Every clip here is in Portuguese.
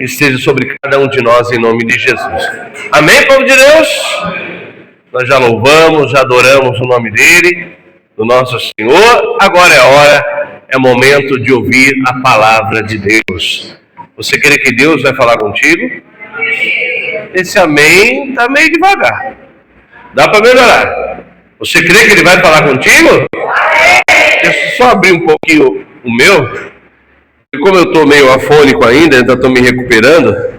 esteja sobre cada um de nós, em nome de Jesus. Amém, povo de Deus? Nós já louvamos, já adoramos o nome dele, do nosso Senhor. Agora é hora, é momento de ouvir a palavra de Deus. Você crê que Deus vai falar contigo? Esse amém está meio devagar. Dá para melhorar. Você crê que ele vai falar contigo? Deixa eu só abrir um pouquinho o meu. E como eu estou meio afônico ainda estou me recuperando,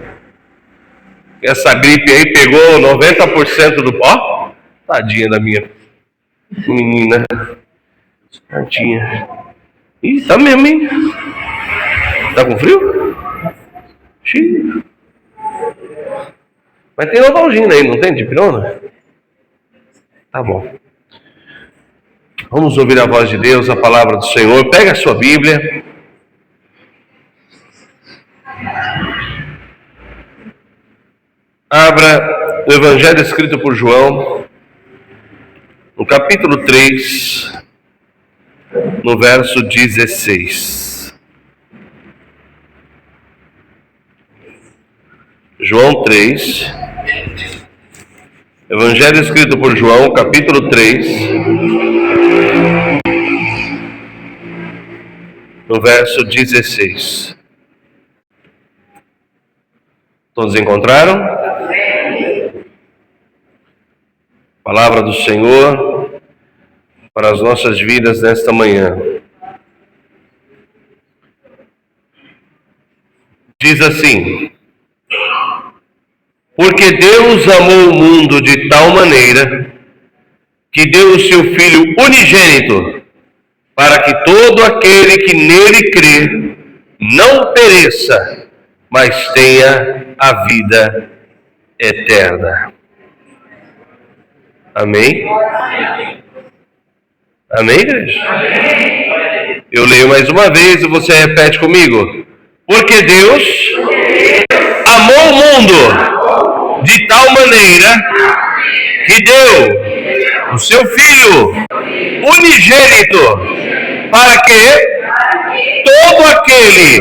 essa gripe aí pegou 90% do pó. Tadinha da minha menina. Tadinha. Ih, tá mesmo, hein? Tá com frio? Xiii. Mas tem Novalgina aí, não tem? Dipirona? Tá bom. Vamos ouvir a voz de Deus, a palavra do Senhor. Pega a sua Bíblia. Abra o Evangelho escrito por João, no capítulo 3, no verso 16. João 3, Evangelho escrito por João, capítulo 3, no verso 16. Todos encontraram? Palavra do Senhor para as nossas vidas nesta manhã. Diz assim: porque Deus amou o mundo de tal maneira que deu o seu Filho unigênito, para que todo aquele que nele crê não pereça, mas tenha a vida eterna. Amém? Amém, igreja? Eu leio mais uma vez e você repete comigo. Porque Deus amou o mundo de tal maneira que deu o seu Filho unigênito, para que todo aquele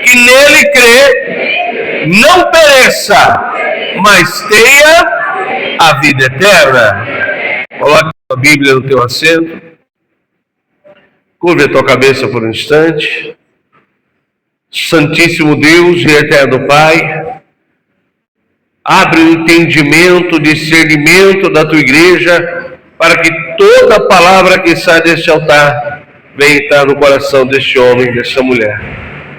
que nele crê não pereça, mas tenha a vida eterna. Coloque a Bíblia no teu assento. Curve a tua cabeça por um instante. Santíssimo Deus e eterno Pai, abre o entendimento, o discernimento da tua igreja, para que toda palavra que sai deste altar venha entrar no coração deste homem, desta mulher.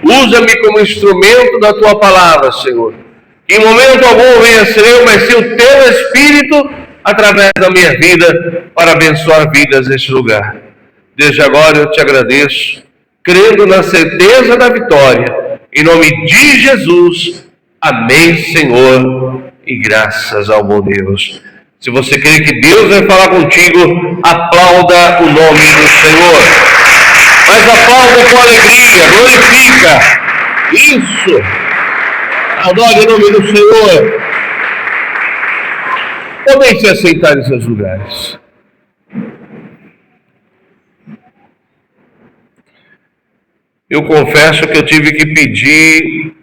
Usa-me como instrumento da tua palavra, Senhor. Que em momento algum venha ser eu, mas sim o teu Espírito, através da minha vida, para abençoar vidas neste lugar. Desde agora eu te agradeço, crendo na certeza da vitória. Em nome de Jesus, amém, Senhor, e graças ao bom Deus. Se você crê que Deus vai falar contigo, aplauda o nome do Senhor. Mas aplauda com alegria, glorifica. Isso. Adore o nome do Senhor. Podem se assentar em seus lugares. Eu confesso que eu tive que pedir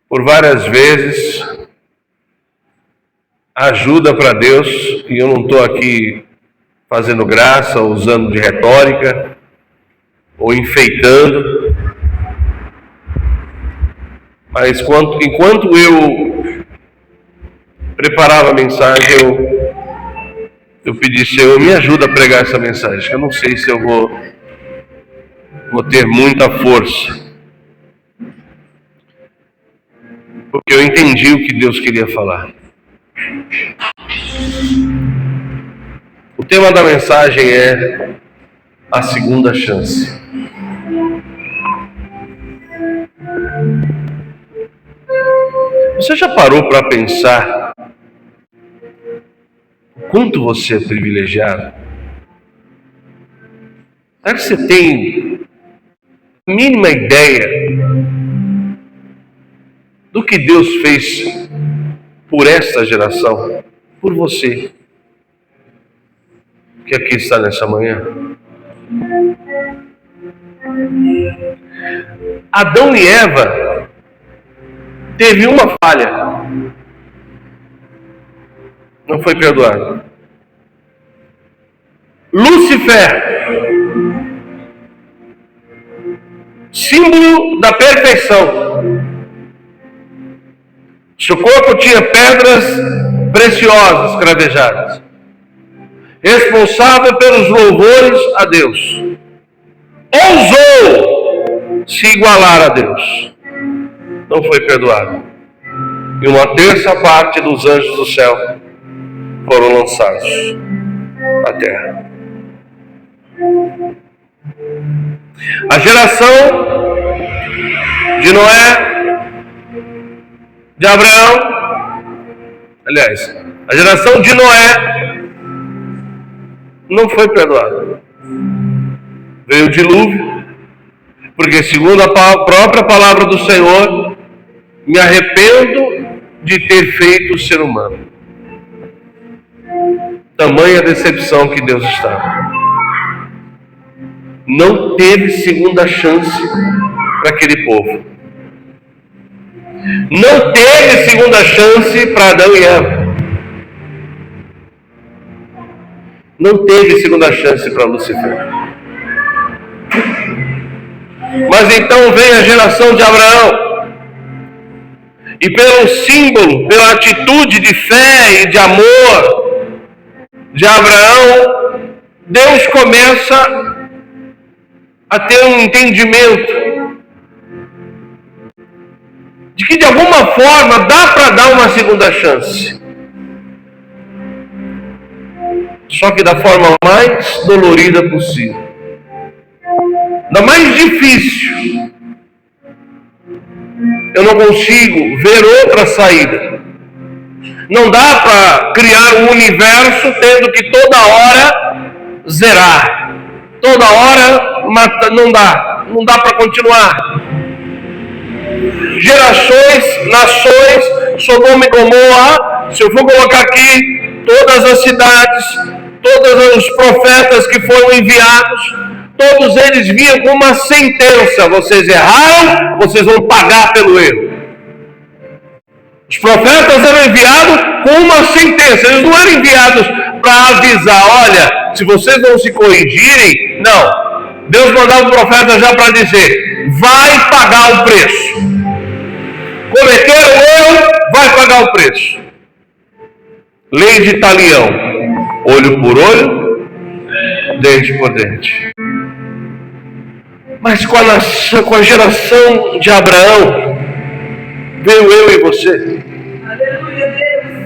por várias vezes ajuda para Deus, e eu não estou aqui fazendo graça, ou usando de retórica, ou enfeitando. Mas enquanto eu preparava a mensagem, eu pedi, Senhor, me ajuda a pregar essa mensagem, que eu não sei se eu vou ter muita força. Porque eu entendi o que Deus queria falar. O tema da mensagem é a segunda chance. Você já parou para pensar o quanto você é privilegiado? Será que você tem a mínima ideia do que Deus fez por esta geração, por você, que aqui está nessa manhã? Adão e Eva teve uma falha, não foi perdoado. Lúcifer, símbolo da perfeição. Seu corpo tinha pedras preciosas cravejadas, responsável pelos louvores a Deus. Ousou se igualar a Deus, não foi perdoado. E uma terça parte dos anjos do céu foram lançados à terra. A geração de Noé, de Abraão, aliás, a geração de Noé não foi perdoada. Veio o dilúvio, porque segundo a própria palavra do Senhor, me arrependo de ter feito o ser humano. Tamanha decepção que Deus estava. Não teve segunda chance para aquele povo. Não teve segunda chance para Adão e Eva. Não teve segunda chance para Lúcifer. Mas então vem a geração de Abraão, e pelo símbolo, pela atitude de fé e de amor de Abraão, Deus começa a ter um entendimento de que de alguma forma dá para dar uma segunda chance, só que da forma mais dolorida possível, da mais difícil. Eu não consigo ver outra saída. Não dá para criar um universo tendo que toda hora zerar, toda hora matar. Não dá para continuar. Gerações, nações, Sodoma e Gomorra, se eu for colocar aqui todas as cidades, todos os profetas que foram enviados, todos eles vinham com uma sentença: vocês erraram, vocês vão pagar pelo erro. Os profetas eram enviados com uma sentença, eles não eram enviados para avisar: olha, se vocês não se corrigirem, não. Deus mandava o profeta já para dizer: vai pagar o preço. Cometeram erro, vai pagar o preço. Lei de Talião: olho por olho, dente por dente. Mas com a geração de Abraão, veio eu e você. Aleluia, Deus.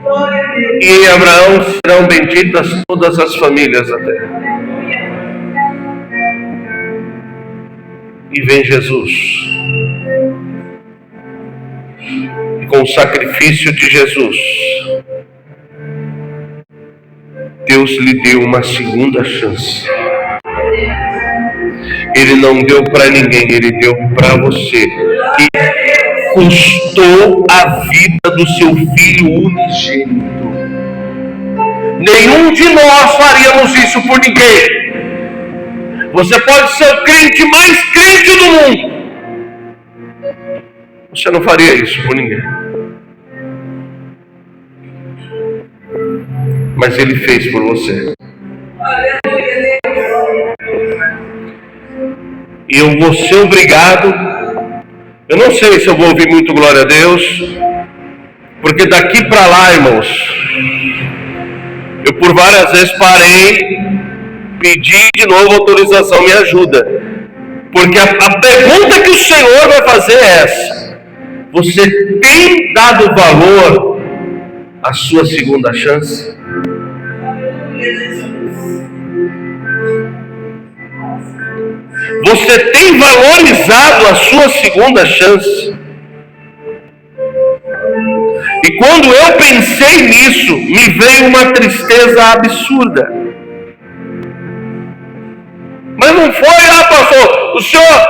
Glória a Deus. E em Abraão serão benditas todas as famílias da terra. E vem Jesus. E com o sacrifício de Jesus, Deus lhe deu uma segunda chance. Ele não deu para ninguém, Ele deu para você. E custou a vida do seu Filho unigênito. Nenhum de nós faríamos isso por ninguém. Você pode ser o crente mais crente do mundo, você não faria isso por ninguém. Mas Ele fez por você. E eu vou ser obrigado. Eu não sei se eu vou ouvir muito glória a Deus, porque daqui para lá, irmãos, eu por várias vezes parei, pedi de novo autorização, me ajuda, porque a pergunta que o Senhor vai fazer é essa: você tem dado valor à sua segunda chance? Você tem valorizado a sua segunda chance? E quando eu pensei nisso, me veio uma tristeza absurda. Mas não foi, pastor, o senhor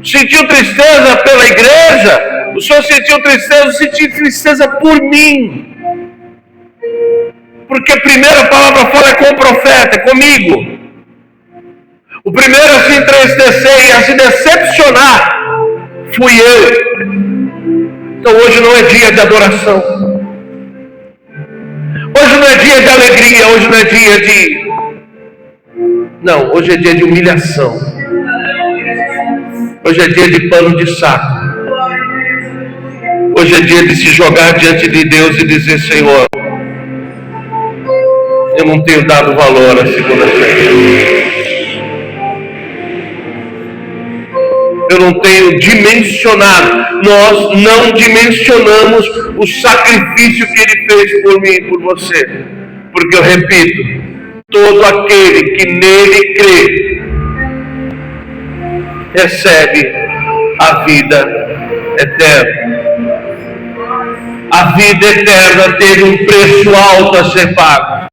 sentiu tristeza pela igreja? O senhor sentiu tristeza? Eu senti tristeza por mim. Porque a primeira palavra fala é com o profeta, é comigo. O primeiro a se entristecer e a se decepcionar fui eu. Então hoje não é dia de adoração. Hoje não é dia de alegria, hoje não é dia de... Não, hoje é dia de humilhação. Hoje é dia de pano de saco. Hoje é dia de se jogar diante de Deus e dizer: Senhor, eu não tenho dado valor à segunda-feira. Eu não tenho dimensionado. Nós não dimensionamos o sacrifício que Ele fez por mim e por você. Porque eu repito, todo aquele que nele crê recebe a vida eterna. A vida eterna teve um preço alto a ser pago.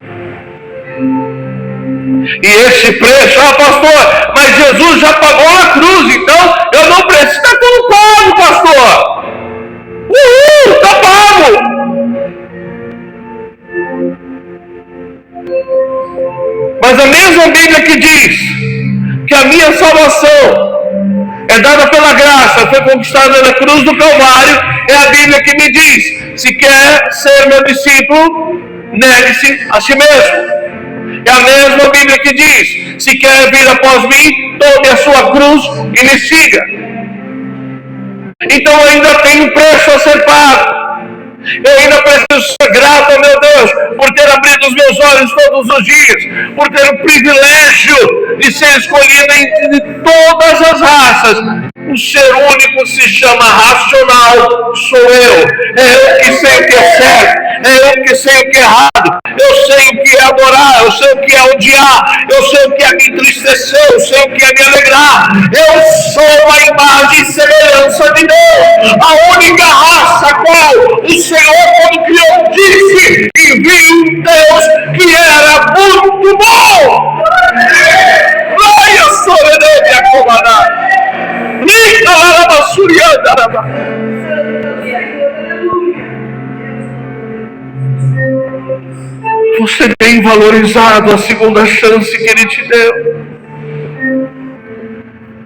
E esse preço, pastor, mas Jesus já pagou a cruz, então eu não preciso. Está tudo pago, pastor. Está pago. Mas a mesma Bíblia que diz que a minha salvação é dada pela graça, foi conquistada na cruz do Calvário, é a Bíblia que me diz: se quer ser meu discípulo, negue-se a si mesmo. É a mesma Bíblia que diz: se quer vir após mim, tome a sua cruz e me siga. Então ainda tem um preço a ser pago. Eu ainda preciso ser grato a meu Deus por ter abrido os meus olhos todos os dias, por ter o privilégio de ser escolhido entre todas as raças. O ser único se chama racional, sou eu. É eu que sei o que é certo, é eu que sei o que é errado. Eu sei o que é adorar, eu sei o que é odiar, eu sei o que é me entristecer, eu sei o que é me alegrar. Eu sou a imagem e semelhança de Deus, a única raça a qual o Senhor, quando criou, disse e viu um Deus que era muito bom. Glória a soberania a comandar. Você tem valorizado a segunda chance que Ele te deu?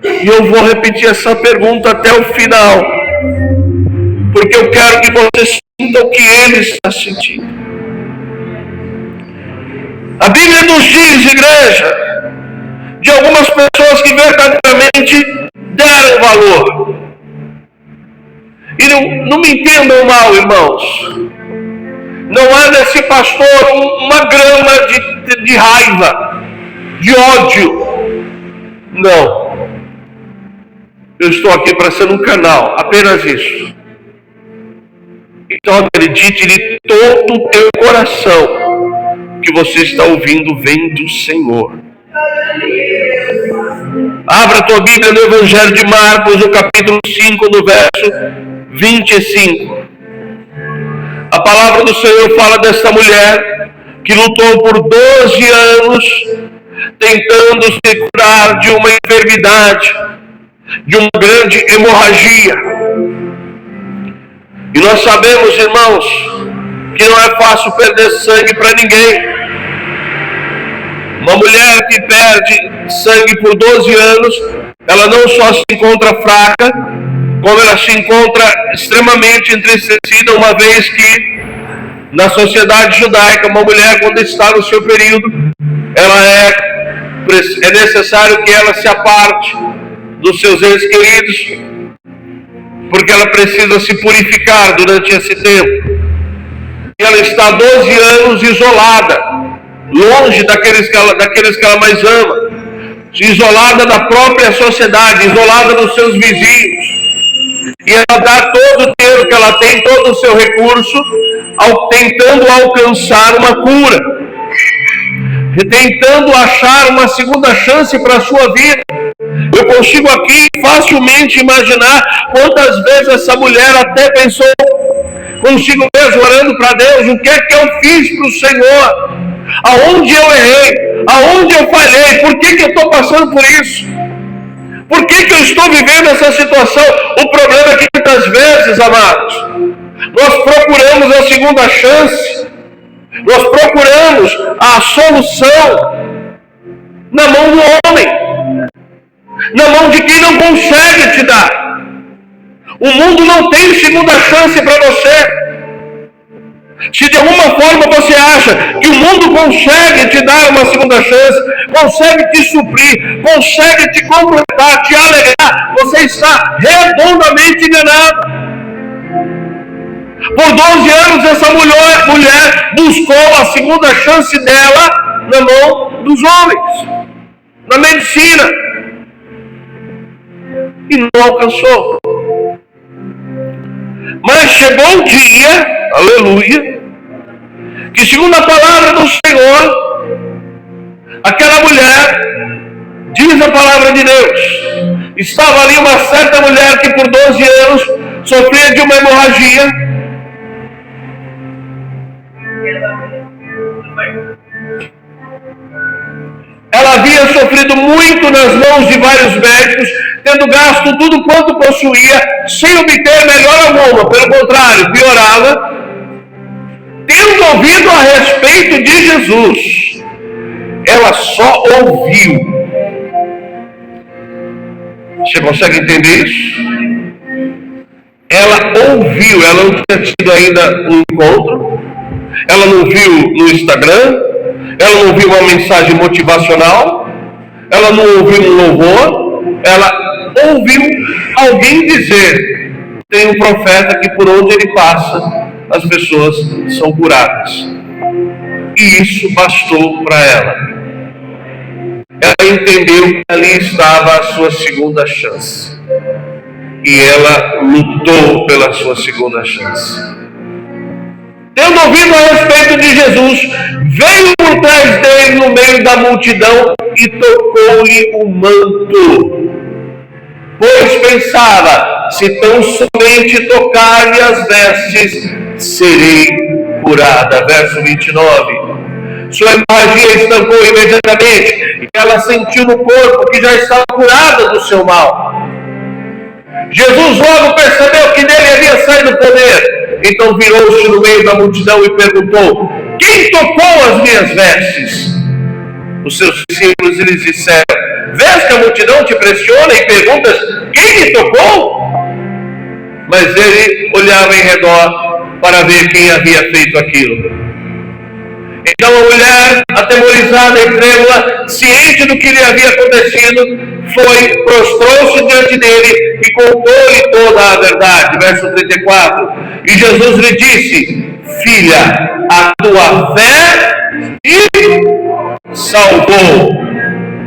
E eu vou repetir essa pergunta até o final, porque eu quero que você sinta o que Ele está sentindo. A Bíblia nos diz, igreja, de algumas pessoas que verdadeiramente deram valor. E não me entendam mal, irmãos. Não é nesse pastor uma grama de raiva, de ódio. Não. Eu estou aqui para ser um canal, apenas isso. Então acredite de todo o teu coração que você está ouvindo vem do Senhor. Abra a tua Bíblia no Evangelho de Marcos, no capítulo 5, no verso 25. A palavra do Senhor fala dessa mulher que lutou por 12 anos tentando se curar de uma enfermidade, de uma grande hemorragia. E nós sabemos, irmãos, que não é fácil perder sangue para ninguém. Uma mulher que perde sangue por 12 anos, ela não só se encontra fraca, como ela se encontra extremamente entristecida, uma vez que na sociedade judaica, uma mulher, quando está no seu período, é necessário que ela se aparte dos seus entes queridos, porque ela precisa se purificar durante esse tempo. E ela está 12 anos isolada, longe daqueles que ela mais ama, isolada da própria sociedade, isolada dos seus vizinhos. E ela dá todo o tempo que ela tem, todo o seu recurso, tentando alcançar uma cura, tentando achar uma segunda chance para a sua vida. Eu consigo aqui facilmente imaginar quantas vezes essa mulher até pensou consigo mesmo, orando para Deus: o que é que eu fiz para o Senhor? Aonde eu errei? Aonde eu falhei? Por que eu estou passando por isso? Por que eu estou vivendo essa situação? O problema é que muitas vezes, amados, nós procuramos a segunda chance, nós procuramos a solução na mão do homem, na mão de quem não consegue te dar. O mundo não tem segunda chance para você. Se de alguma forma você acha que o mundo consegue te dar uma segunda chance, consegue te suprir, consegue te completar, te alegrar, você está redondamente enganado. Por 12 anos essa mulher buscou a segunda chance dela na mão dos homens, na medicina, e não alcançou. Mas chegou um dia, aleluia, que segundo a palavra do Senhor, aquela mulher, diz a palavra de Deus, estava ali uma certa mulher que por 12 anos sofria de uma hemorragia. Ela havia sofrido muito nas mãos de vários médicos, tendo gasto tudo quanto possuía, sem obter melhora alguma, pelo contrário, piorava. Tendo ouvido a respeito de Jesus, ela só ouviu. Você consegue entender isso? Ela ouviu, ela não tinha tido ainda um encontro, ela não viu no Instagram, ela não ouviu uma mensagem motivacional, ela não ouviu um louvor, ela ouviu alguém dizer: tem um profeta que por onde ele passa, as pessoas são curadas. E isso bastou para ela. Ela entendeu que ali estava a sua segunda chance. E ela lutou pela sua segunda chance. Tendo ouvido a respeito de Jesus, veio por trás dele no meio da multidão e tocou-lhe o manto. Pois pensava: se tão somente tocar-lhe as vestes, serei curada. Verso 29. Sua hemorragia estancou imediatamente e ela sentiu no corpo que já estava curada do seu mal. Jesus logo percebeu que nele havia saído o poder. Então virou-se no meio da multidão e perguntou: quem tocou as minhas vestes? Os seus discípulos lhes disseram: vês que a multidão te pressiona e perguntas: quem me tocou? Mas ele olhava em redor para ver quem havia feito aquilo. Então a mulher, atemorizada e trêmula, ciente do que lhe havia acontecido, foi, prostrou-se diante dele e contou-lhe toda a verdade. Verso 34. E Jesus lhe disse: filha, a tua fé te salvou.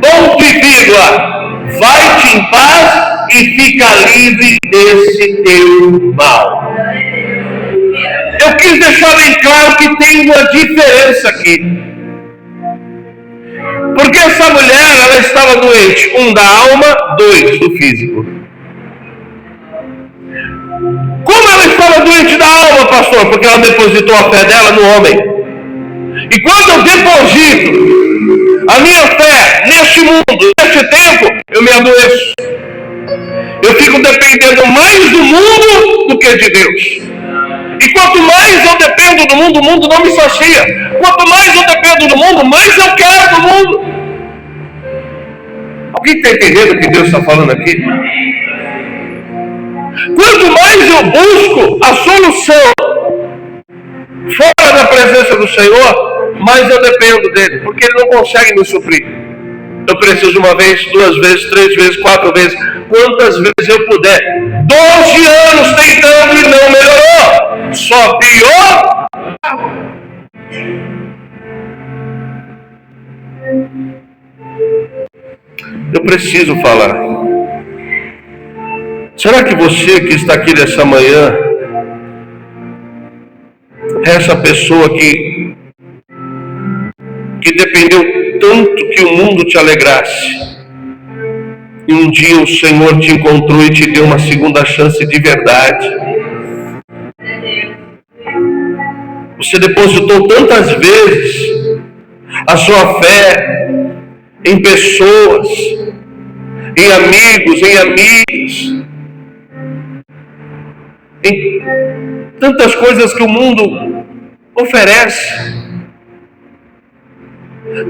Ponto e vírgula. Vai-te em paz e fica livre desse teu mal. Eu quis deixar bem claro que tem uma diferença aqui. Porque essa mulher, ela estava doente, 1 da alma, 2 do físico. Como ela estava doente da alma, pastor? Porque ela depositou a fé dela no homem. E quando eu deposito a minha fé neste mundo, neste tempo, eu me adoeço. Eu fico dependendo mais do mundo do que de Deus. E quanto mais eu dependo do mundo, o mundo não me sacia. Quanto mais eu dependo do mundo, mais eu quero do mundo. Alguém está entendendo o que Deus está falando aqui? Quanto mais eu busco a solução fora da presença do Senhor, mais eu dependo dele, porque ele não consegue me suprir. Eu preciso uma vez, 2 vezes, 3 vezes, 4 vezes, quantas vezes eu puder. 12 anos tentando e não melhorou, só pior. Eu preciso falar. Será que você que está aqui nessa manhã é essa pessoa que dependeu tanto que o mundo te alegrasse, e um dia o Senhor te encontrou e te deu uma segunda chance de verdade? Você depositou tantas vezes a sua fé em pessoas, em amigos, em amigas, em tantas coisas que o mundo oferece,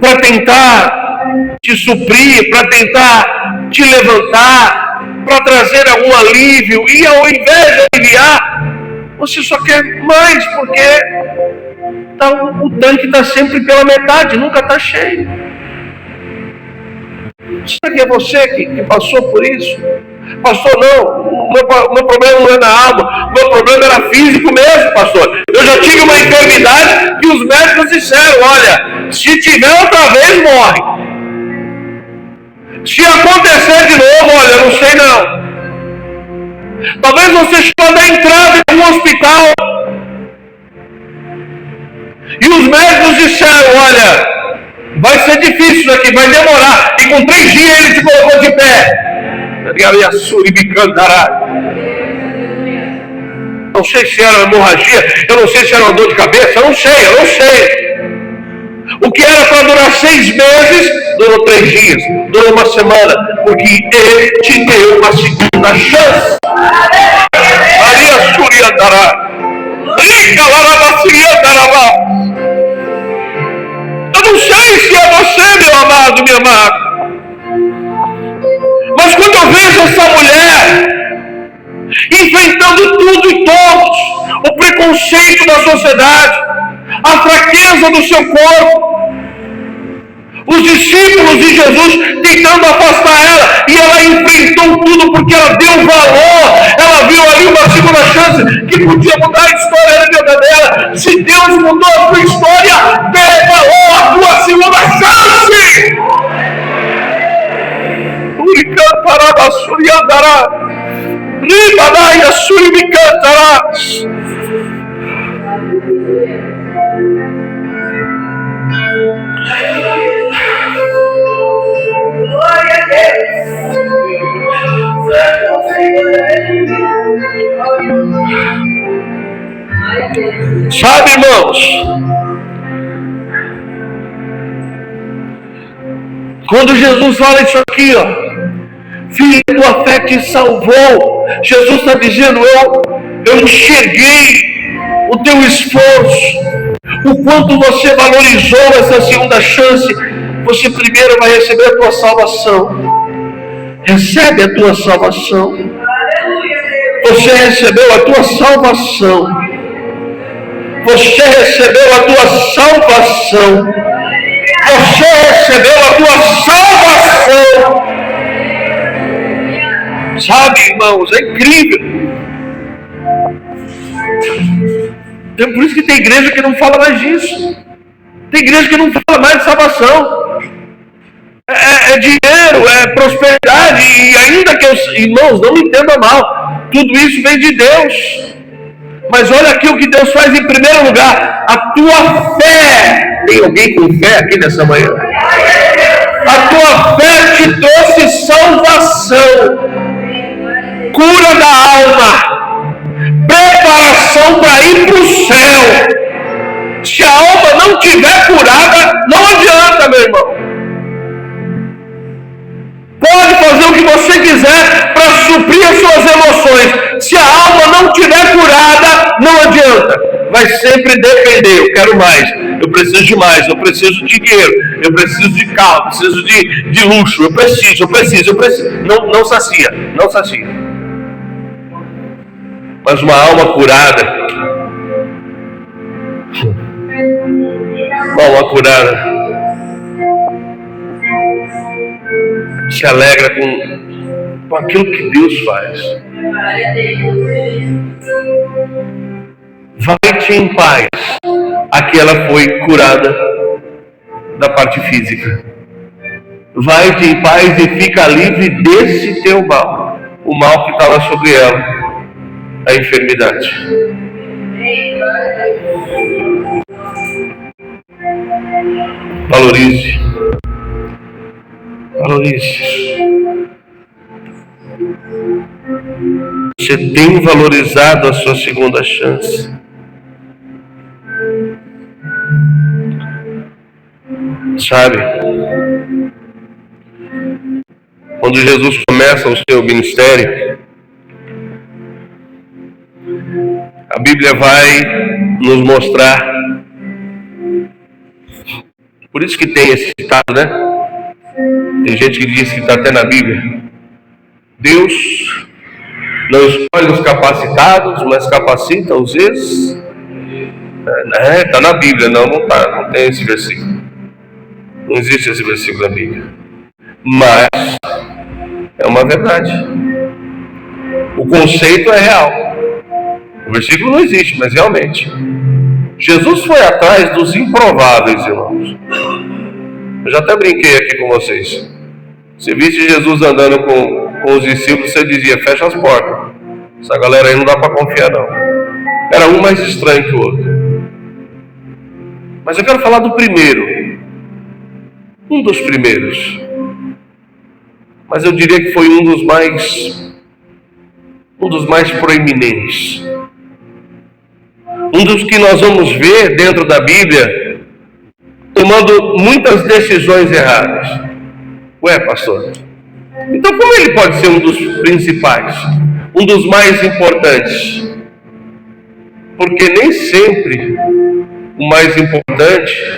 para tentar te suprir, para tentar te levantar, para trazer algum alívio, e ao invés de aliviar, você só quer mais, porque o tanque está sempre pela metade, nunca está cheio. Será que é você que passou por isso? Pastor, não, meu problema não é na alma, meu problema era físico mesmo, pastor. Eu já tive uma enfermidade que os médicos disseram, olha, se tiver outra vez, morre. Se acontecer de novo, olha, eu não sei não. Talvez você chegou na entrada de um hospital e os médicos disseram, olha, vai ser difícil isso aqui, vai demorar. E com 3 dias ele te colocou de pé. Não sei se era hemorragia, eu não sei se era uma dor de cabeça, eu não sei. O que era para durar 6 meses, durou 3 dias, durou uma semana, porque Ele te deu uma segunda chance. Maria Súria dará. Eu não sei se é você, meu amado, minha amada. Mas quando eu vejo essa mulher enfrentando tudo e todos, o preconceito da sociedade, a fraqueza do seu corpo, os discípulos de Jesus tentando afastar ela, e ela enfrentou tudo porque ela deu valor, ela viu ali uma segunda chance que podia mudar a história da vida dela. Se Deus mudou a tua história, dê valor à tua segunda chance. Uricantará, Suriandará, Ribadaia, Suribicantará. Glória a Deus. Sabe, irmãos, quando Jesus fala isso aqui, filho, tua fé te salvou. Jesus está dizendo, eu enxerguei o teu esforço, o quanto você valorizou essa segunda chance. Você primeiro vai receber a tua salvação. Recebe a tua salvação. Você recebeu a tua salvação. Você recebeu a tua salvação. Você recebeu a tua salvação. Sabe, irmãos, é incrível. Então, por isso que tem igreja que não fala mais disso. Tem igreja que não fala mais de salvação. É dinheiro, é prosperidade. E ainda que os irmãos não entendam mal, tudo isso vem de Deus. Mas olha aqui o que Deus faz em primeiro lugar. A tua fé. Tem alguém com fé aqui nessa manhã? A tua fé te trouxe salvação, cura da alma, preparação para ir para o céu. Se a alma não tiver curada, não adianta, meu irmão. Pode fazer o que você quiser para suprir as suas emoções. Se a alma não estiver curada, não adianta. Vai sempre depender. Eu quero mais, eu preciso de mais, eu preciso de dinheiro, eu preciso de carro, eu preciso de luxo, eu preciso. Não sacia. Mas uma alma curada, se alegra com aquilo que Deus faz. Vai-te em paz. Aqui ela foi curada da parte física. Vai-te em paz e fica livre desse teu mal. O mal que estava sobre ela, a enfermidade. Valorize. Você tem valorizado a sua segunda chance. Sabe? Quando Jesus começa o seu ministério, a Bíblia vai nos mostrar. Por isso que tem esse ditado, né? Tem gente que diz que está até na Bíblia. Deus não escolhe os capacitados, mas capacita os esses. Está na Bíblia, não está, não tem esse versículo. Não existe esse versículo na Bíblia. Mas é uma verdade. O conceito é real. O versículo não existe, mas realmente. Jesus foi atrás dos improváveis, irmãos. Eu já até brinquei aqui com vocês. Se visse Jesus andando com os discípulos, você dizia, fecha as portas. Essa galera aí não dá para confiar, não. Era um mais estranho que o outro. Mas eu quero falar do primeiro. Um dos primeiros. Mas eu diria que foi um dos mais proeminentes. Um dos que nós vamos ver dentro da Bíblia tomando muitas decisões erradas. Ué, pastor, então como ele pode ser um dos principais? Um dos mais importantes? Porque nem sempre o mais importante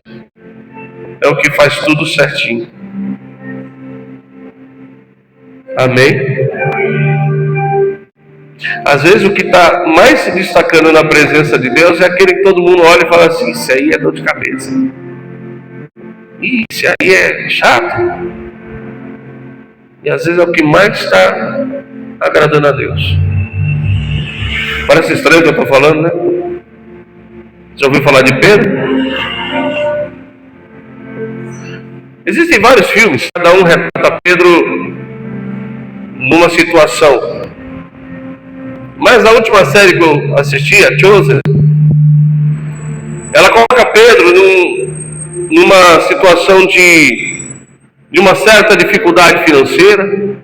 é o que faz tudo certinho. Amém? Às vezes o que está mais se destacando na presença de Deus é aquele que todo mundo olha e fala assim, isso aí é dor de cabeça. Isso aí é chato. E às vezes é o que mais está agradando a Deus. Parece estranho o que eu estou falando, né? Já ouviu falar de Pedro? Existem vários filmes, cada um retrata Pedro numa situação. Mas a última série que eu assisti, a Chosen, ela coloca Pedro numa situação de uma certa dificuldade financeira, né,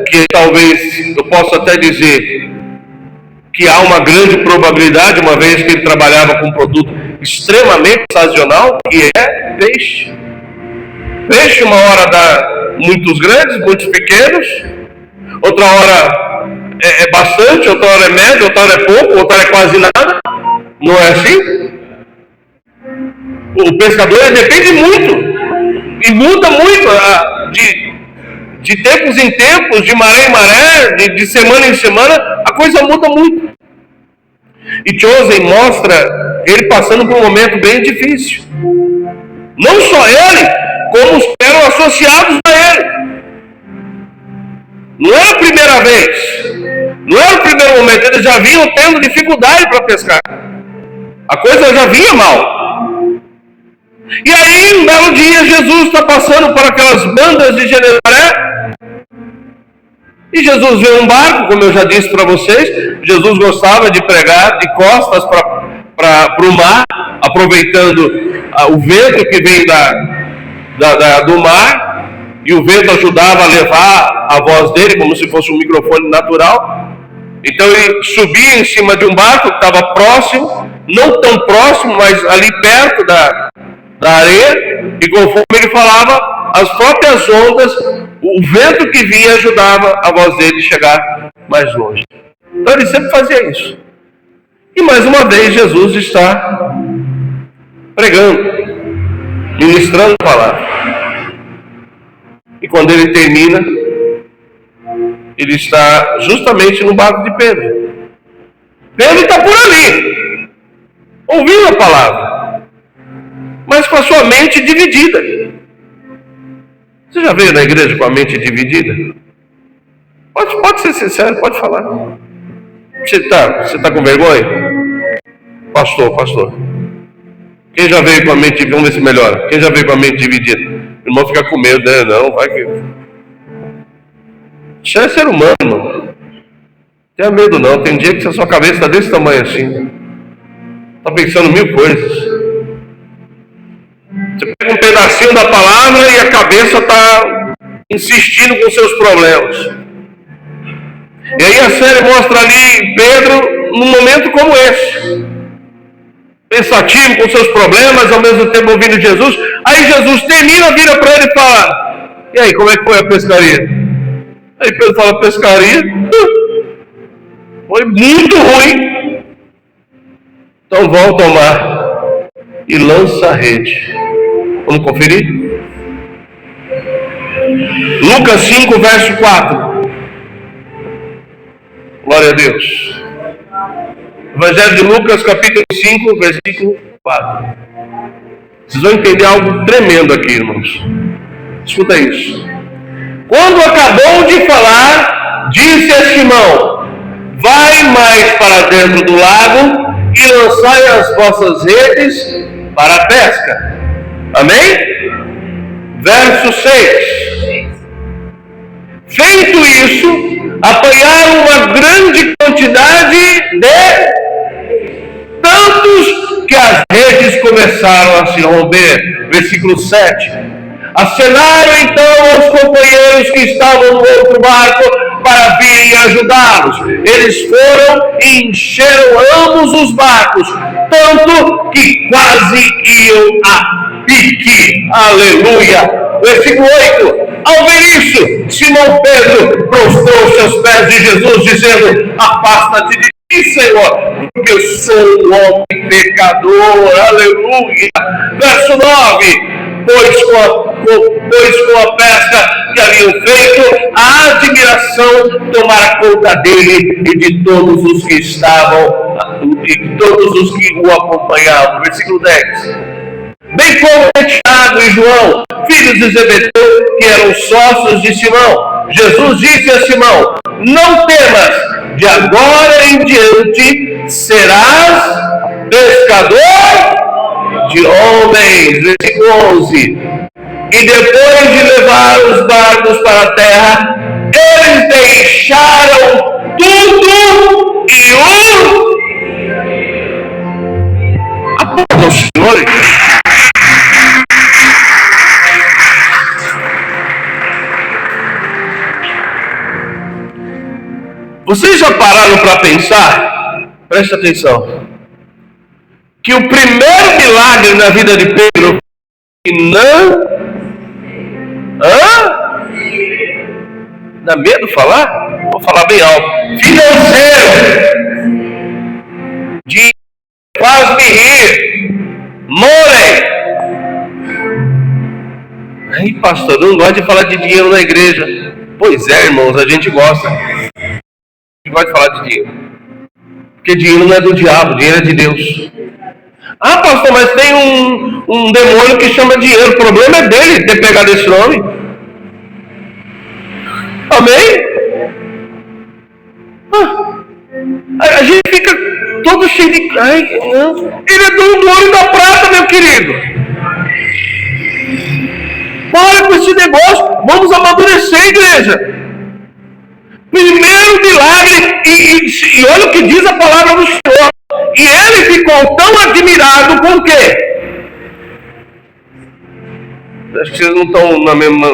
que talvez eu possa até dizer que há uma grande probabilidade, uma vez que ele trabalhava com um produto extremamente sazonal, que é peixe. Peixe uma hora dá muitos grandes, muitos pequenos, outra hora é bastante, outra hora é médio, outra hora é pouco, outra hora é quase nada. Não é assim? O pescador depende muito, e muda muito de tempos em tempos, de maré em maré, de semana em semana, a coisa muda muito. E Chosen mostra ele passando por um momento bem difícil. Não só ele, como os que eram associados a ele. Não era a primeira vez, não era o primeiro momento, eles já vinham tendo dificuldade para pescar. A coisa já vinha mal. E aí, um belo dia, Jesus está passando por aquelas bandas de Genezaré. E Jesus vê um barco, como eu já disse para vocês. Jesus gostava de pregar de costas para o mar, aproveitando o vento que vem do mar. E o vento ajudava a levar a voz dele, como se fosse um microfone natural. Então ele subia em cima de um barco que estava próximo, não tão próximo, mas ali perto da areia, e conforme ele falava, as próprias ondas, o vento que vinha ajudava a voz dele a chegar mais longe. Então ele sempre fazia isso. E mais uma vez Jesus está pregando, ministrando a palavra. E quando ele termina, ele está justamente no barco de Pedro. Pedro está por ali, ouvindo a palavra, mas com a sua mente dividida. Você já veio na igreja com a mente dividida? Pode ser sincero, pode falar. Você está com vergonha? Pastor. Quem já veio com a mente dividida? Vamos ver se melhora. Quem já veio com a mente dividida? O irmão fica com medo, né? Não, vai que... Isso é ser humano, irmão. Tenha medo não. Tem dia que a sua cabeça está desse tamanho assim. Está pensando mil coisas. Você pega um pedacinho da palavra e a cabeça está insistindo com seus problemas. E aí a série mostra ali Pedro num momento como esse. Pensativo com seus problemas, ao mesmo tempo ouvindo Jesus. Aí Jesus termina, vira para ele e fala: e aí, como é que foi a pescaria? Aí Pedro fala: pescaria? Foi muito ruim. Então volta ao mar e lança a rede. Vamos conferir? Lucas 5, verso 4. Glória a Deus. Evangelho de Lucas, capítulo 5, versículo 4. Vocês vão entender algo tremendo aqui, irmãos. Escuta isso. Quando acabou de falar, disse a Simão: vai mais para dentro do lago e lançai as vossas redes para a pesca. Amém? Verso 6. Feito isso, apanharam uma grande quantidade de tantos que as redes começaram a se romper. Versículo 7. Acenaram então aos companheiros que estavam no outro barco para virem ajudá-los. Eles foram e encheram ambos os barcos, tanto que quase iam a pique. Aleluia! Versículo 8. Ao ver isso, Simão Pedro prostrou-se aos pés de Jesus, dizendo: afasta-te de mim, Senhor, porque eu sou um homem pecador. Aleluia! Verso 9. Pois com a pesca que haviam feito, a admiração tomara conta dele e de todos os que estavam, e de todos os que o acompanhavam. Versículo 10. Bem como Tiago e João, filhos de Zebedeu, que eram sócios de Simão. Jesus disse a Simão: não temas, de agora em diante serás pescador de homens. Versículo 11. E depois de levar os barcos para a terra, eles deixaram tudo e o aplaudam os senhores. Vocês já pararam para pensar? Presta atenção. Que o primeiro milagre na vida de Pedro não... Dá medo falar? Vou falar bem alto. Financeiro. De faz-me rir. Money. Aí, pastor, não gosta de falar de dinheiro na igreja. Pois é, irmãos, a gente gosta. A gente gosta de falar de dinheiro. Porque dinheiro não é do diabo, dinheiro é de Deus. Ah, pastor, mas tem um demônio que chama dinheiro. O problema é dele ter pegado esse nome. Amém? A gente fica todo cheio de... Ai, não. Ele é dono do ouro e da prata, meu querido. Para com esse negócio. Vamos amadurecer, igreja. Primeiro milagre. E olha o que diz a palavra do Senhor. E ele ficou tão admirado com o quê? Acho que vocês não estão na mesma...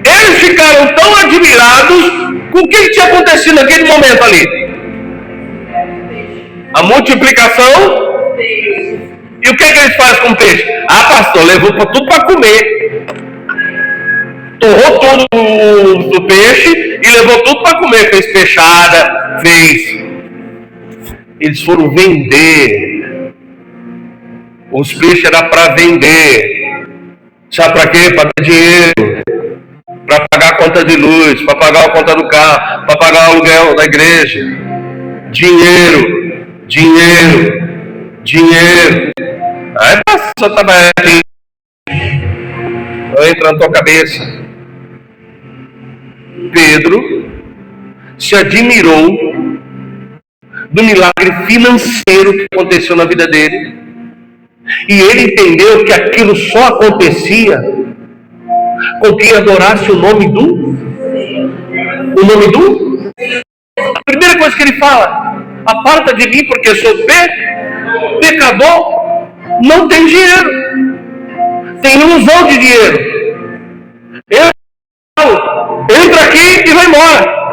Eles ficaram tão admirados com o que tinha acontecido naquele momento ali. A multiplicação. E o que eles fazem com o peixe? Ah, pastor, levou tudo para comer. Torrou tudo do peixe e levou tudo para comer. Fez peixada, fez... Eles foram vender. Os peixes eram para vender. Sabe para quê? Para ter dinheiro. Para pagar a conta de luz, para pagar a conta do carro, para pagar o aluguel da igreja. Dinheiro, dinheiro, dinheiro. Aí passa a trabalhar aqui. Não entra na tua cabeça. Pedro se admirou do milagre financeiro que aconteceu na vida dele. E ele entendeu que aquilo só acontecia com quem adorasse o nome do... A primeira coisa que ele fala: aparta de mim porque sou pecador. Não tem dinheiro. Tem ilusão de dinheiro. Entra aqui e vai embora.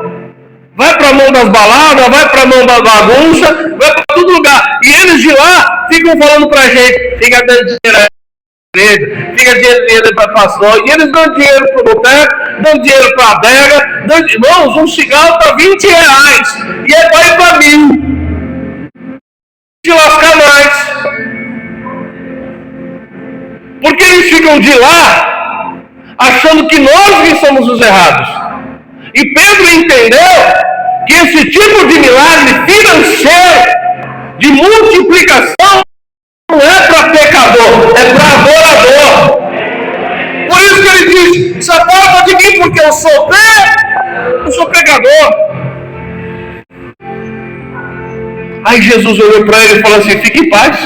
Vai para a mão das baladas, vai para a mão da bagunça, vai para todo lugar. E eles de lá ficam falando para a gente: fica dando dinheiro à igreja, fica dando dinheiro para pastor. E eles dão dinheiro para o boteco, dão dinheiro para a adega. Irmãos, um cigarro está R$20 e é para ir para 1.000. Se lascar mais. Porque eles ficam de lá achando que nós que somos os errados. E Pedro entendeu que esse tipo de milagre financeiro, de multiplicação, não é para pecador, é para adorador. Por isso que ele diz: se aparta de mim, porque eu sou pecador. Aí Jesus olhou para ele e falou assim: fique em paz,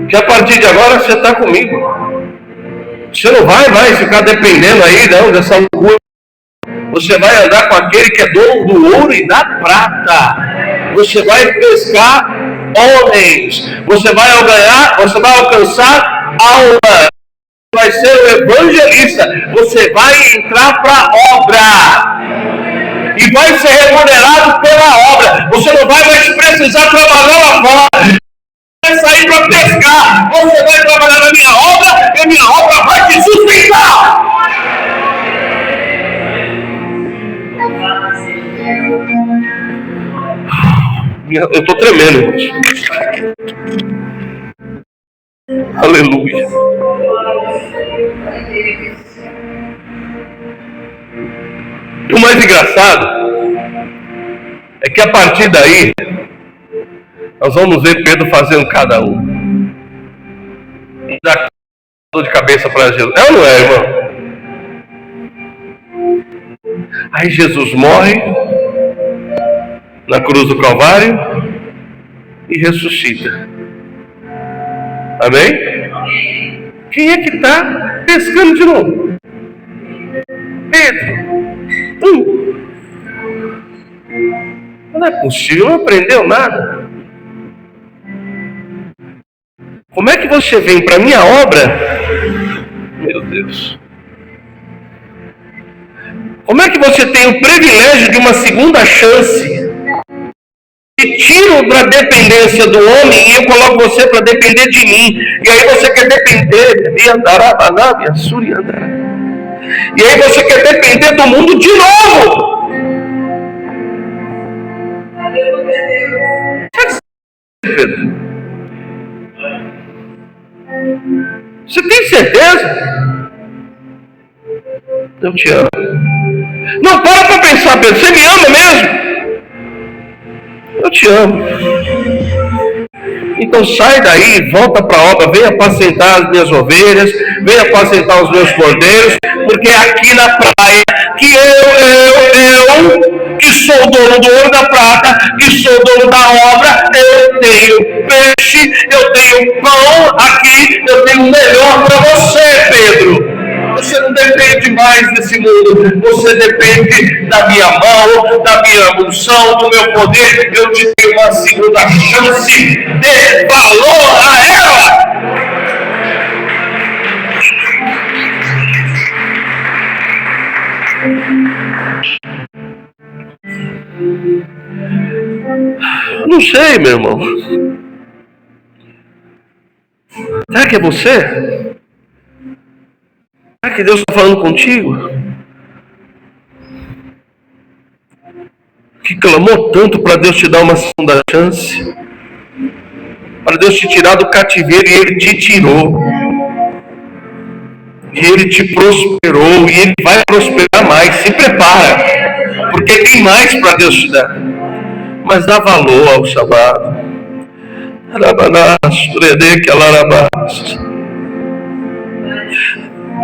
que a partir de agora você está comigo. Você não vai mais ficar dependendo aí não dessa loucura. Você vai andar com aquele que é dono do ouro e da prata. Você vai pescar homens. Você vai alcançar almas. Vai ser o evangelista. Você vai entrar para a obra. E vai ser remunerado pela obra. Você não vai mais precisar trabalhar lá fora. Vai sair para pescar. Você vai trabalhar na minha obra e a minha obra vai te sustentar. Eu estou tremendo, irmãos. Aleluia. E o mais engraçado é que a partir daí nós vamos ver Pedro fazendo cada um. E dá dor de cabeça para Jesus. É ou não é, irmão? Aí Jesus morre na cruz do Calvário e ressuscita. Amém? Quem é que está pescando de novo? Pedro. Não é possível, não aprendeu nada. Como é que você vem para a minha obra? Meu Deus. Como é que você tem o privilégio de uma segunda chance? E tiro da dependência do homem e eu coloco você para depender de mim. E aí você quer depender de Andarabanabi, Assuri Andará. E aí você quer depender do mundo de novo. Pedro, você tem certeza? Eu te amo. Não, para pensar, Pedro. Você me ama mesmo? Eu te amo. Então sai daí, volta para a obra, vem apacentar as minhas ovelhas, vem apacentar os meus cordeiros, porque é aqui na praia que eu, que sou dono do ouro e da prata, que sou dono da obra, eu tenho peixe, eu tenho pão aqui, eu tenho o melhor para você, Pedro. Você não depende mais desse mundo, você depende da minha mão, da minha unção, do meu poder. Eu te dei uma segunda chance, dê valor a ela. Não sei, meu irmão. Será que é você? Será que Deus está falando contigo? Que clamou tanto para Deus te dar uma segunda chance, para Deus te tirar do cativeiro, e Ele te tirou, e Ele te prosperou, e Ele vai prosperar mais. Se prepara, porque tem mais para Deus te dar. Mas dá valor ao chamado.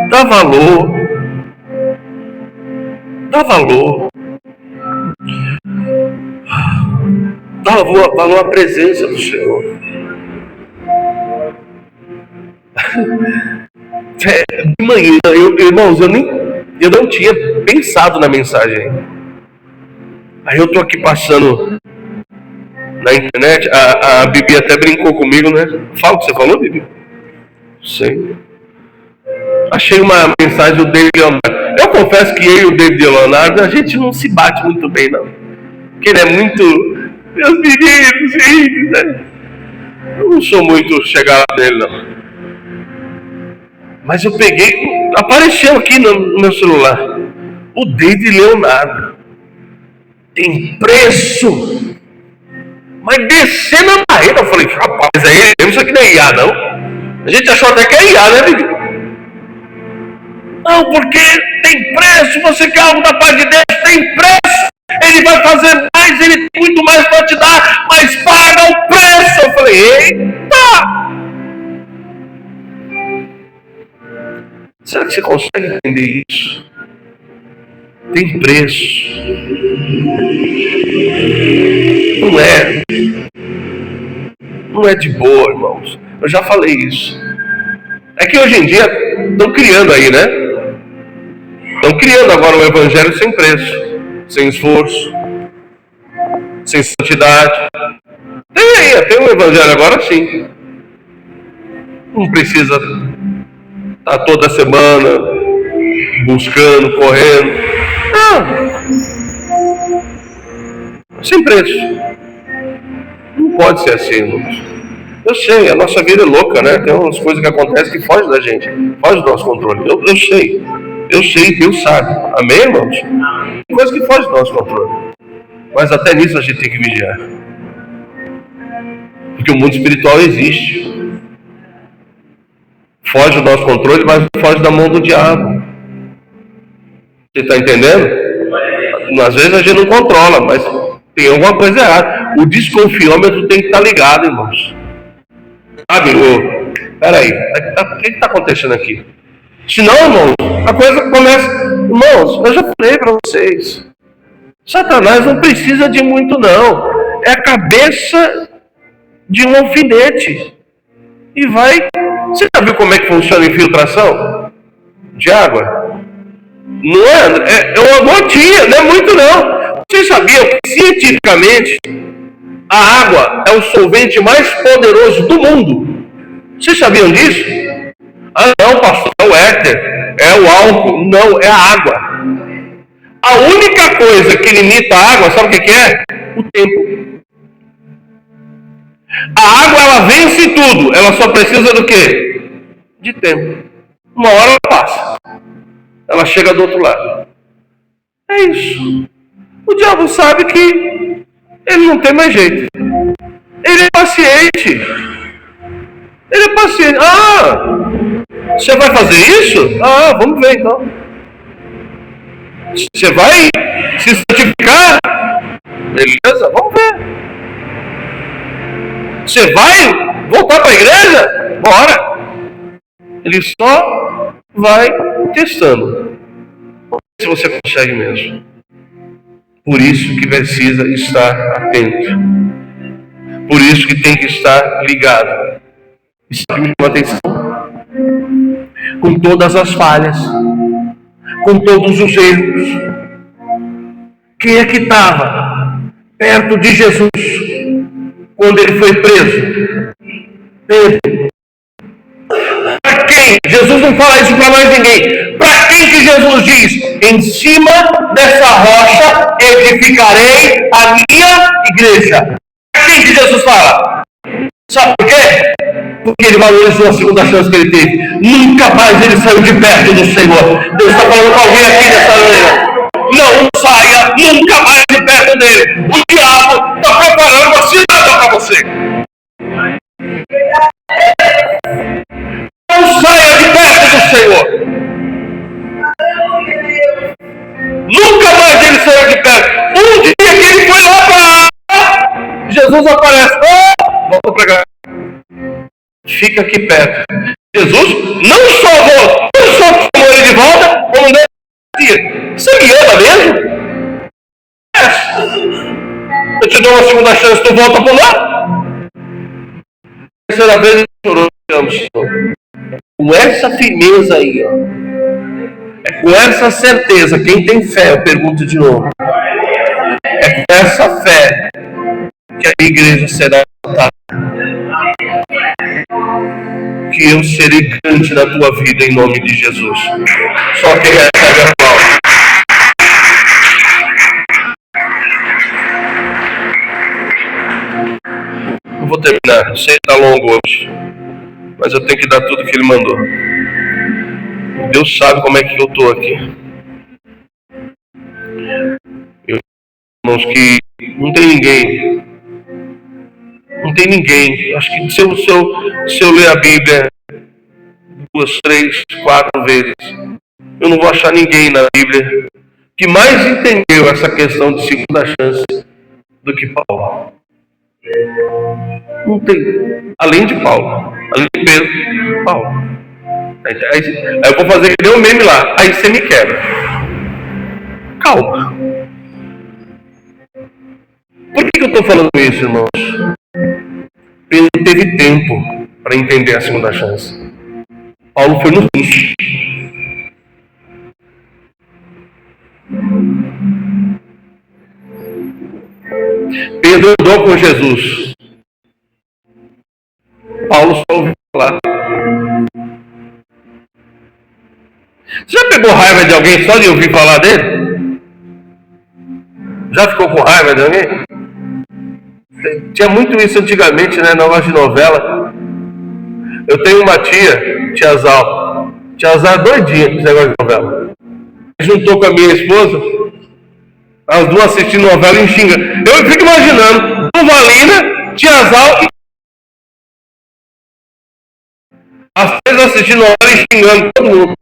Dá valor. Dá valor. Dá valor à presença do Senhor. De manhã, irmãos, eu não tinha pensado na mensagem. Aí eu estou aqui passando na internet, a Bibi até brincou comigo, né? Fala o que você falou, Bibi. Sei. Achei uma mensagem do David Leonardo. Eu confesso que eu e o David Leonardo, a gente não se bate muito bem, não. Porque ele é muito... Meus meninos, né? Eu não sou muito chegado nele, não. Mas eu peguei... Apareceu aqui no meu celular. O David Leonardo. Tem preço. Mas descer na barreira. Eu falei, rapaz, é ele. Isso aqui não é IA, não. A gente achou até que é IA, né, Bibi? Não, porque tem preço, você quer algo da parte de Deus, tem preço. Ele vai fazer mais, ele tem muito mais para te dar, mas paga o preço. Eu falei, eita! Será que você consegue entender isso? Tem preço. Não é de boa, irmãos. Eu já falei isso. É que hoje em dia estão criando aí, né? Estão criando agora um evangelho sem preço, sem esforço, sem santidade. Tem um evangelho agora sim. Não precisa estar toda semana buscando, correndo. Não. Sem preço. Não pode ser assim, irmãos. Eu sei, a nossa vida é louca, né? Tem umas coisas que acontecem que fogem da gente, fogem do nosso controle. Eu sei, Deus sabe. Amém, irmãos? Tem coisas que fogem do nosso controle. Mas até nisso a gente tem que vigiar. Porque o mundo espiritual existe. Foge do nosso controle, mas foge da mão do diabo. Você está entendendo? Às vezes a gente não controla, mas tem alguma coisa errada. O desconfiômetro tem que estar ligado, irmãos. Sabe? Peraí, o que está acontecendo aqui? Senão, irmãos, a coisa começa... Irmãos, eu já falei para vocês. Satanás não precisa de muito, não. É a cabeça de um alfinete. E vai... Você já viu como é que funciona a infiltração de água? Não é uma gotinha, não é muito não. Vocês sabiam que cientificamente a água é o solvente mais poderoso do mundo? Vocês sabiam disso? Ah não, pastor, é o éter, é o álcool. Não, é a água. A única coisa que limita a água, sabe o que é? O tempo. A água, ela vence tudo, ela só precisa do quê? De tempo. Uma hora ela passa, ela chega do outro lado. É isso. O diabo sabe que ele não tem mais jeito. Ele é paciente. Ele é paciente. Você vai fazer isso? Vamos ver então. Você vai se santificar? Beleza, vamos ver. Você vai voltar para a igreja? Bora. Ele só vai testando. Se você consegue mesmo. Por isso que precisa estar atento. Por isso que tem que estar ligado. Isso me chama atenção. Com todas as falhas, com todos os erros. Quem é que estava perto de Jesus quando ele foi preso? Pedro. Para quem? Jesus não fala isso para mais ninguém. Para quem que Jesus diz? Em cima dessa rocha edificarei a minha igreja. Para quem que Jesus fala? Sabe por quê? Porque ele valorizou a segunda chance que ele teve. Nunca mais ele saiu de perto do Senhor. Deus está falando com alguém aqui nessa manhã. Não saia nunca mais de perto dele. O diabo está preparando uma cilada para você. Não saia de perto do Senhor. Nunca mais ele saiu de perto. Um dia que ele foi lá para Jesus aparece. Vamos pregar. Fica aqui perto. Jesus não só chamou ele de volta, como não dizia. Você me ama mesmo? Eu te dou uma segunda chance, tu volta por lá? Terceira vez ele chorou, te amo, Senhor. Com essa firmeza aí, ó. É com essa certeza, quem tem fé, eu pergunto de novo. É com essa fé que a igreja será levantada. Que eu serei grande na tua vida em nome de Jesus. Só quem recebe a palavra. Eu vou terminar. Eu sei que está longo hoje, mas eu tenho que dar tudo que ele mandou. Deus sabe como é que eu estou aqui. Irmãos, que não tem ninguém. Não tem ninguém. Acho que se eu ler a Bíblia 2, 3, 4 vezes, eu não vou achar ninguém na Bíblia que mais entendeu essa questão de segunda chance do que Paulo. Não tem. Além de Paulo. Além de Pedro, Paulo. Aí eu vou fazer que deu um meme lá. Aí você me quebra. Calma. Por que eu estou falando isso, irmãos? Ele não teve tempo para entender a segunda chance. Paulo foi no fim. Pedro andou com Jesus. Paulo só ouviu falar. Você já pegou raiva de alguém só de ouvir falar dele? Já ficou com raiva de alguém? Tinha muito isso antigamente, né? Negócio de novela. Eu tenho uma tia Zal. Tia Zal é doidinha com esse negócio de novela. Juntou com a minha esposa, as duas assistindo novela e xingando. Eu fico imaginando, Duvalina, tia Zal, as três assistindo novela e xingando todo mundo.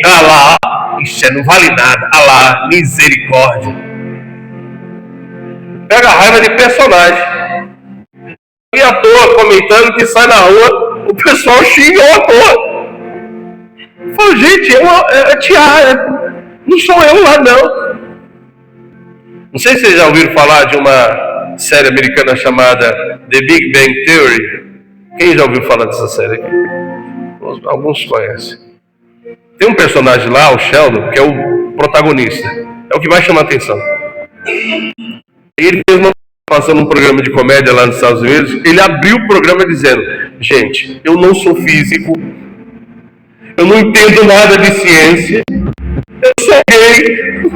Ah lá, isso não vale nada. Ah lá, misericórdia. Pega a raiva de personagem. E à toa comentando que sai na rua, o pessoal xinga o ator. Fala, gente, é tia, não sou eu lá não. Não sei se vocês já ouviram falar de uma série americana chamada The Big Bang Theory. Quem já ouviu falar dessa série aqui? Alguns conhecem. Tem um personagem lá, o Sheldon, que é o protagonista. É o que vai chamar a atenção. Ele fez passando um programa de comédia lá nos Estados Unidos. Ele abriu o programa dizendo: gente, eu não sou físico, eu não entendo nada de ciência, eu sou gay.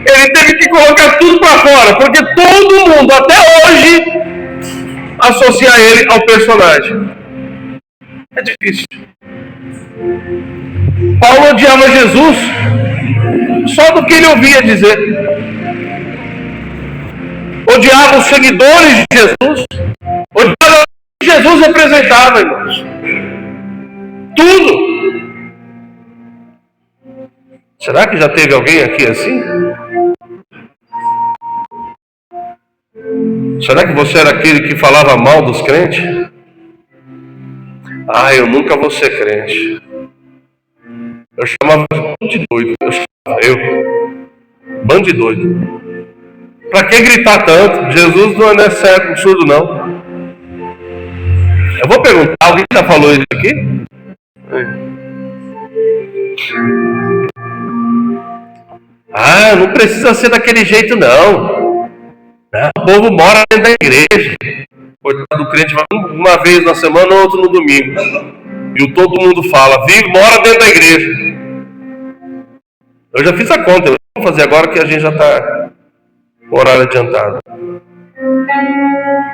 Ele teve que colocar tudo para fora, porque todo mundo, até hoje, associa ele ao personagem. É difícil. Paulo odiava Jesus só do que ele ouvia dizer. Odiava os seguidores de Jesus. Odiava o que Jesus representava, irmãos. Tudo. Será que já teve alguém aqui assim? Será que você era aquele que falava mal dos crentes? Ah, eu nunca vou ser crente. Eu chamava de doido. Bando de doido. Pra que gritar tanto? Jesus não é cego, surdo não. Eu vou perguntar, alguém já falou isso aqui? Ah, não precisa ser daquele jeito não. O povo mora dentro da igreja. Coitado do crente vai uma vez na semana, outro no domingo. E todo mundo fala, mora dentro da igreja. Eu já fiz a conta, eu vou fazer agora que a gente já está com horário adiantado.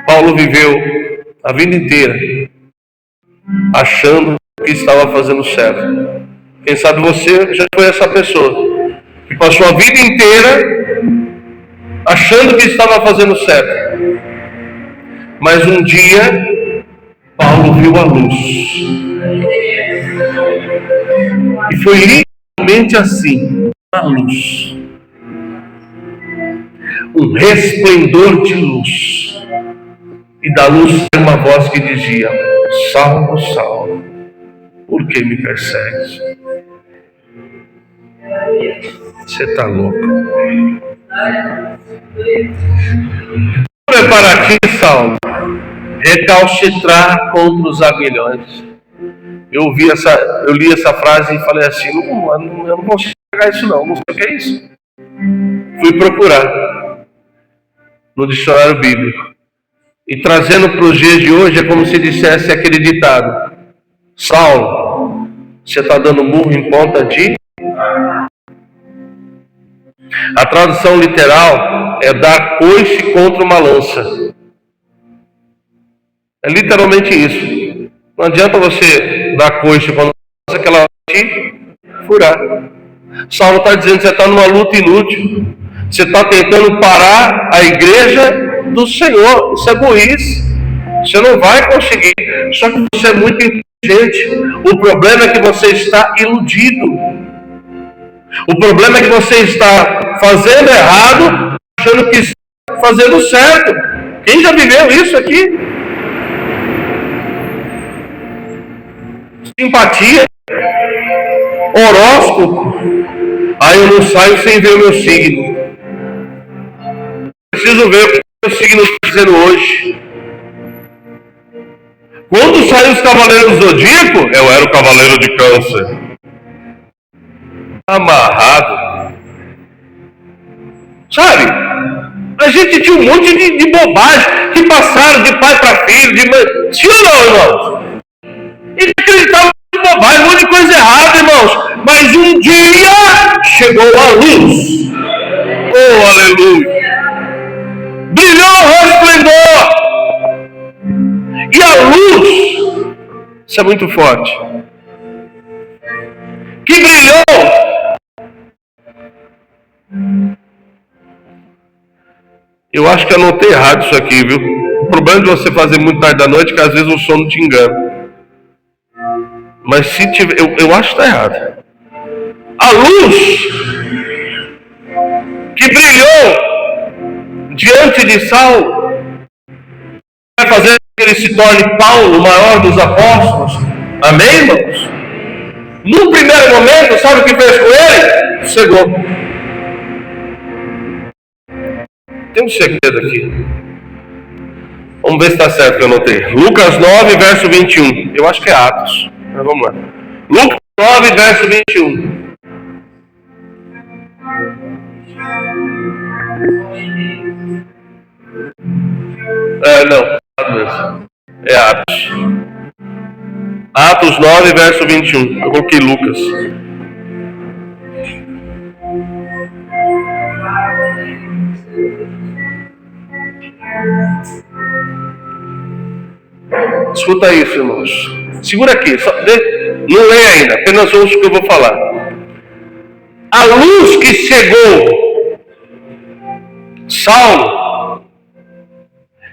Paulo viveu a vida inteira achando que estava fazendo certo. Quem sabe você já foi essa pessoa que passou a vida inteira achando que estava fazendo certo. Mas um dia, Paulo viu a luz. E foi literalmente assim, a luz. Um resplendor de luz. E da luz saiu uma voz que dizia: Saulo, Saulo, por que me persegues? Você está louco. Para aqui, Saulo, recalcitrar contra os aguilhões. Eu li essa frase e falei assim: eu não consigo pegar isso não sei o que é isso. Fui procurar no dicionário bíblico. E trazendo para os dias de hoje, é como se dissesse aquele ditado: Saulo, você está dando murro em ponta de... A tradução literal é dar coice contra uma lança. É literalmente isso. Não adianta você dar coice contra uma lança que ela vai te furar. Saulo está dizendo que você está numa luta inútil. Você está tentando parar a igreja do Senhor. Isso é burrice. Você não vai conseguir. Só que você é muito inteligente. O problema é que você está iludido. O problema é que você está fazendo errado, achando que está fazendo certo. Quem já viveu isso aqui? Simpatia, horóscopo. Aí eu não saio sem ver o meu signo. Preciso ver o que o meu signo está dizendo hoje. Quando saiu os Cavaleiros do Zodíaco, eu era o Cavaleiro de Câncer. Amarrado. Sabe? A gente tinha um monte de bobagem que passaram de pai para filho, de mãe. Sim ou não, irmãos? Eles acreditavam em bobagem, um monte de coisa errada, irmãos. Mas um dia chegou a luz. Oh, aleluia! Brilhou o resplendor. E a luz, isso é muito forte, que brilhou. Eu acho que anotei errado isso aqui, viu? O problema de você fazer muito tarde da noite é que às vezes o sono te engana. Mas se tiver, eu acho que está errado. A luz que brilhou diante de Saulo vai fazer que ele se torne Paulo, o maior dos apóstolos. Amém, irmãos? No primeiro momento, sabe o que fez com ele? Cegou. Tem um segredo aqui. Vamos ver se está certo que eu anotei. Lucas 9, verso 21. Eu acho que é Atos. Mas vamos lá. Lucas 9, verso 21. Não. É Atos. Atos 9, verso 21. Eu coloquei Lucas. Escuta isso, irmãos. Segura aqui. Não lê ainda. Apenas ouça o que eu vou falar. A luz que cegou Saulo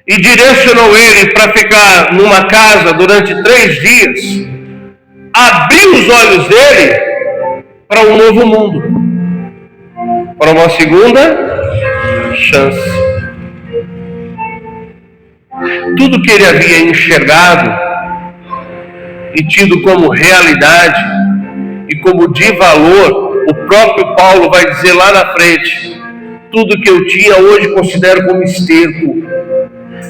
e direcionou ele para ficar numa casa durante 3 dias, abriu os olhos dele para um novo mundo, para uma segunda chance. Tudo que ele havia enxergado e tido como realidade e como de valor, o próprio Paulo vai dizer lá na frente: tudo que eu tinha hoje considero como esterco.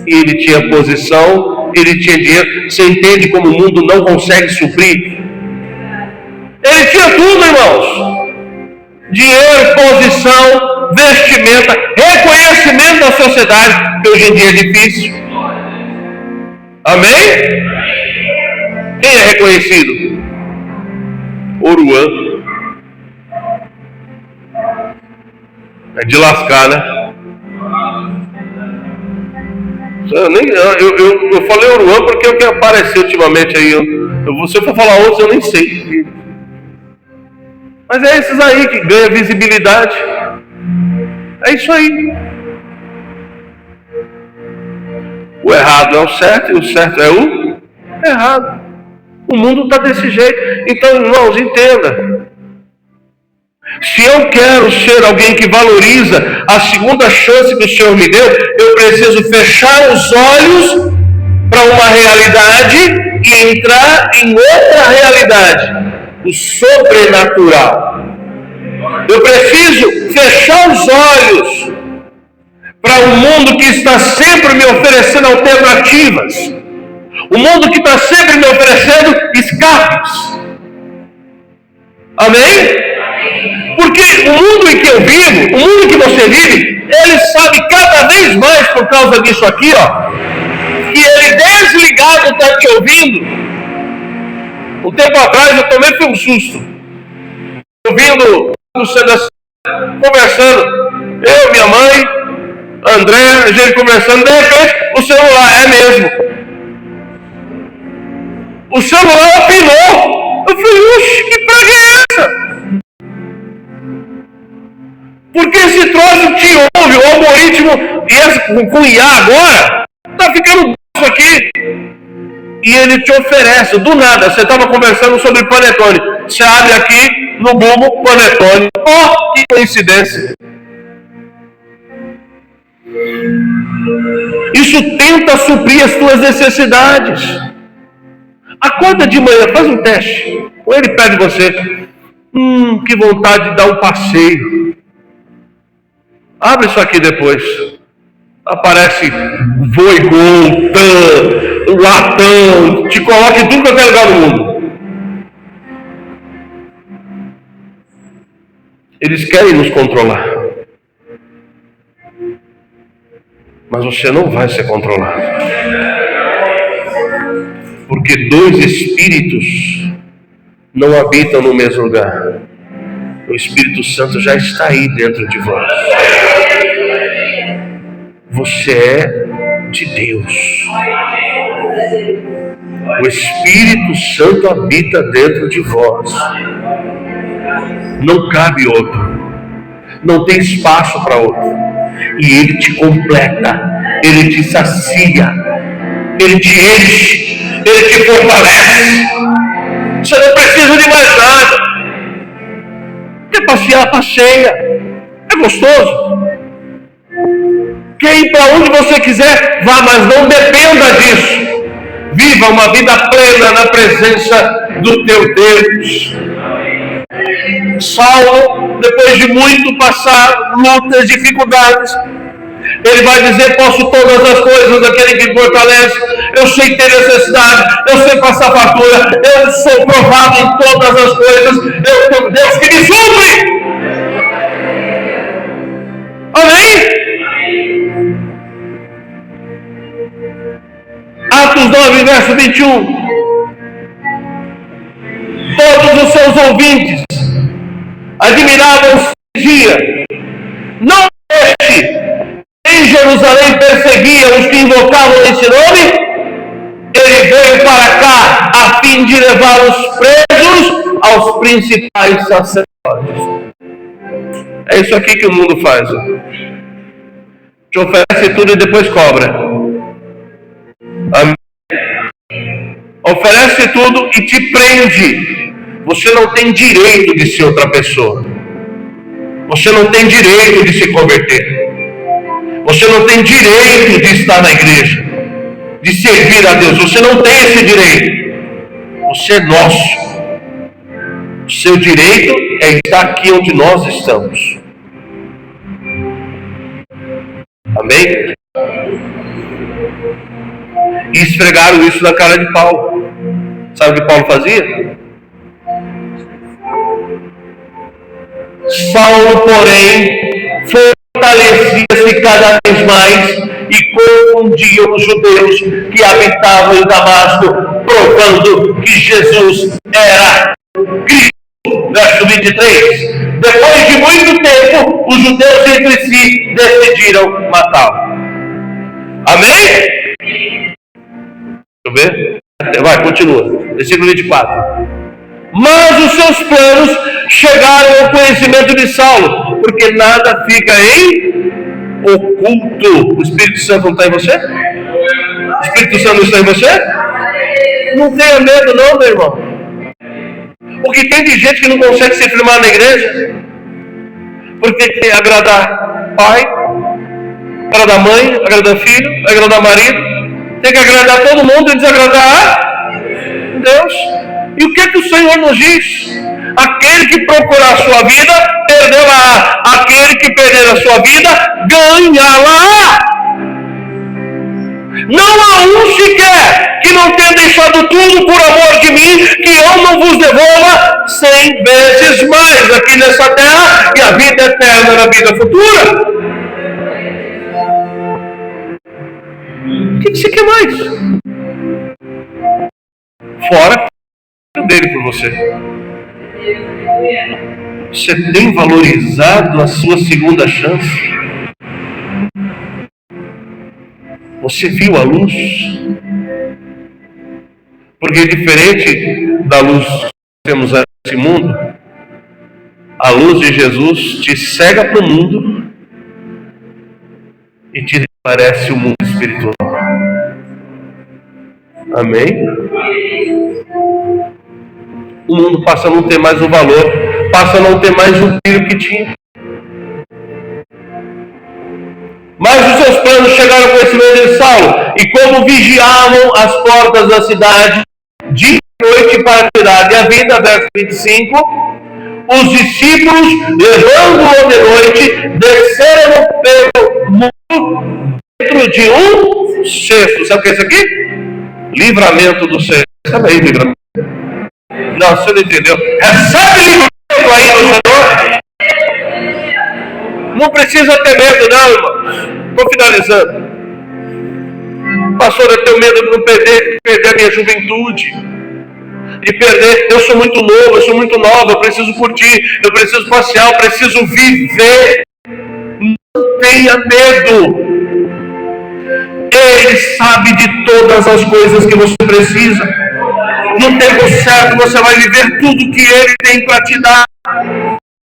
E ele tinha posição, ele tinha dinheiro. Você entende como o mundo não consegue suprir? Ele tinha tudo, irmãos: dinheiro, posição, vestimenta, reconhecimento da sociedade, que hoje em dia é difícil. Amém? Quem é reconhecido? Oruan. É de lascar, né? Eu falei Oruan porque é o que apareceu ultimamente aí. Se eu for falar outros, eu nem sei. Mas é esses aí que ganham visibilidade. É isso aí. O errado é o certo e o certo é o errado. O mundo está desse jeito. Então, irmãos, entenda. Se eu quero ser alguém que valoriza a segunda chance que o Senhor me deu, eu preciso fechar os olhos para uma realidade e entrar em outra realidade, o sobrenatural. Eu preciso fechar os olhos para um mundo que está sempre me oferecendo alternativas, um mundo que está sempre me oferecendo escapes. Amém? Porque o mundo em que eu vivo, o mundo em que você vive, ele sabe cada vez mais por causa disso aqui, ó, que ele desligado está te ouvindo. Um tempo atrás eu também fui um susto. Ouvindo o Sandra conversando, eu, minha mãe, André, a gente conversando, de repente o celular, é mesmo. O celular apinou. Eu falei, oxe, que praga é essa? Porque esse troço te ouve, o algoritmo, e esse, com IA agora, está ficando isso aqui. E ele te oferece, do nada, você estava conversando sobre panetone. Você abre aqui, no Globo Panetone. Oh, que coincidência! Isso tenta suprir as tuas necessidades. Acorda de manhã, faz um teste. Ou ele pede você, que vontade de dar um passeio. Abre isso aqui depois. Aparece Voigol, TAM, Latam, te coloca em tudo quanto é lugar do mundo. Eles querem nos controlar. Mas você não vai ser controlado. Porque dois espíritos não habitam no mesmo lugar. O Espírito Santo já está aí dentro de vós. Você é de Deus. O Espírito Santo habita dentro de vós. Não cabe outro. Não tem espaço para outro. E Ele te completa. Ele te sacia. Ele te enche. Ele te fortalece. Você não precisa de mais nada. Quer passear? Passeia. É gostoso. Quer ir para onde você quiser? Vá, mas não dependa disso. Viva uma vida plena na presença do teu Deus. Saulo, depois de muito passar lutas, dificuldades, ele vai dizer: posso todas as coisas daquele que me fortalece. Eu sei ter necessidade, eu sei passar fartura, eu sou provado em todas as coisas. Eu tenho Deus que me supre. Amém? Atos 9, verso 21. Todos os seus ouvintes admiravam-se e diziam: não este em Jerusalém perseguia os que invocavam esse nome? Ele veio para cá a fim de levar os presos aos principais sacerdotes. É isso aqui que o mundo faz. Te oferece tudo e depois cobra. Amém. Oferece tudo e te prende. Você não tem direito de ser outra pessoa. Você não tem direito de se converter. Você não tem direito de estar na igreja, de servir a Deus. Você não tem esse direito. Você é nosso. O seu direito é estar aqui onde nós estamos. Amém? E esfregaram isso na cara de Paulo. Sabe o que Paulo fazia? Saulo, porém, fortalecia-se cada vez mais e confundia os judeus que habitavam em Damasco, provando que Jesus era Cristo. Verso 23. Depois de muito tempo, os judeus entre si decidiram matá-lo. Amém? Deixa eu ver. Vai, continua. Versículo 24. Mas os seus planos chegaram ao conhecimento de Saulo, porque nada fica em oculto. O Espírito Santo não está em você? O Espírito Santo não está em você? Não tenha medo não, meu irmão. Porque tem de gente que não consegue se firmar na igreja, porque tem que agradar pai, agradar mãe, agradar filho, agradar marido, tem que agradar todo mundo e desagradar a Deus. E o que é que o Senhor nos diz? Aquele que procurar a sua vida, perdê-la. Aquele que perder a sua vida, ganhá-la. Não há um sequer que não tenha deixado tudo por amor de mim, que eu não vos devolva 100 vezes mais aqui nessa terra e a vida eterna na vida futura. O que você quer mais? Fora dele por você. Você tem valorizado a sua segunda chance? Você viu a luz? Porque diferente da luz que temos nesse mundo, a luz de Jesus te cega para o mundo e te esclarece o mundo espiritual. Amém? O mundo passa a não ter mais o valor. passa a não ter mais o brilho que tinha. Mas os seus planos chegaram ao conhecimento de Saulo, e como vigiavam as portas da cidade, dia e noite para tirar-lhe a vida, verso 25, os discípulos, levando-o de noite, desceram pelo muro dentro de um cesto. Sabe o que é isso aqui? Livramento do Senhor. Sabe aí, livramento? Não, você não entendeu. Recebe livramento aí do Senhor. Não precisa ter medo, não, irmão. Estou finalizando. Pastor, eu tenho medo de não perder a minha juventude. De perder. Eu sou muito novo, eu sou muito nova. Eu preciso curtir, eu preciso passear, eu preciso viver. Não tenha medo. Ele sabe de todas as coisas que você precisa. No tempo certo você vai viver tudo que Ele tem para te dar.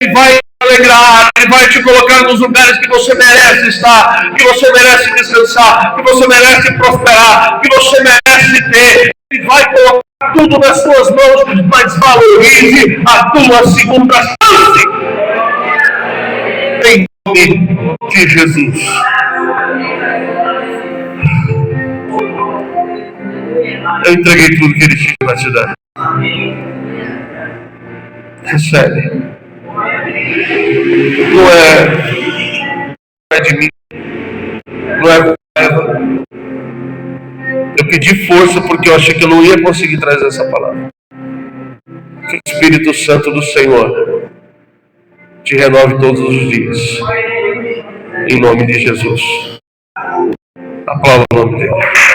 Ele vai te alegrar, Ele vai te colocar nos lugares que você merece estar, que você merece descansar, que você merece prosperar, que você merece ter. Ele vai colocar tudo nas suas mãos, mas valorize a tua segunda chance. Em nome de Jesus. Eu entreguei tudo que Ele tinha para te dar. Recebe. Não é de mim. Não é Eva. Eu pedi força porque eu achei que eu não ia conseguir trazer essa palavra. Que o Espírito Santo do Senhor te renove todos os dias. Em nome de Jesus. Aplauda o nome dele.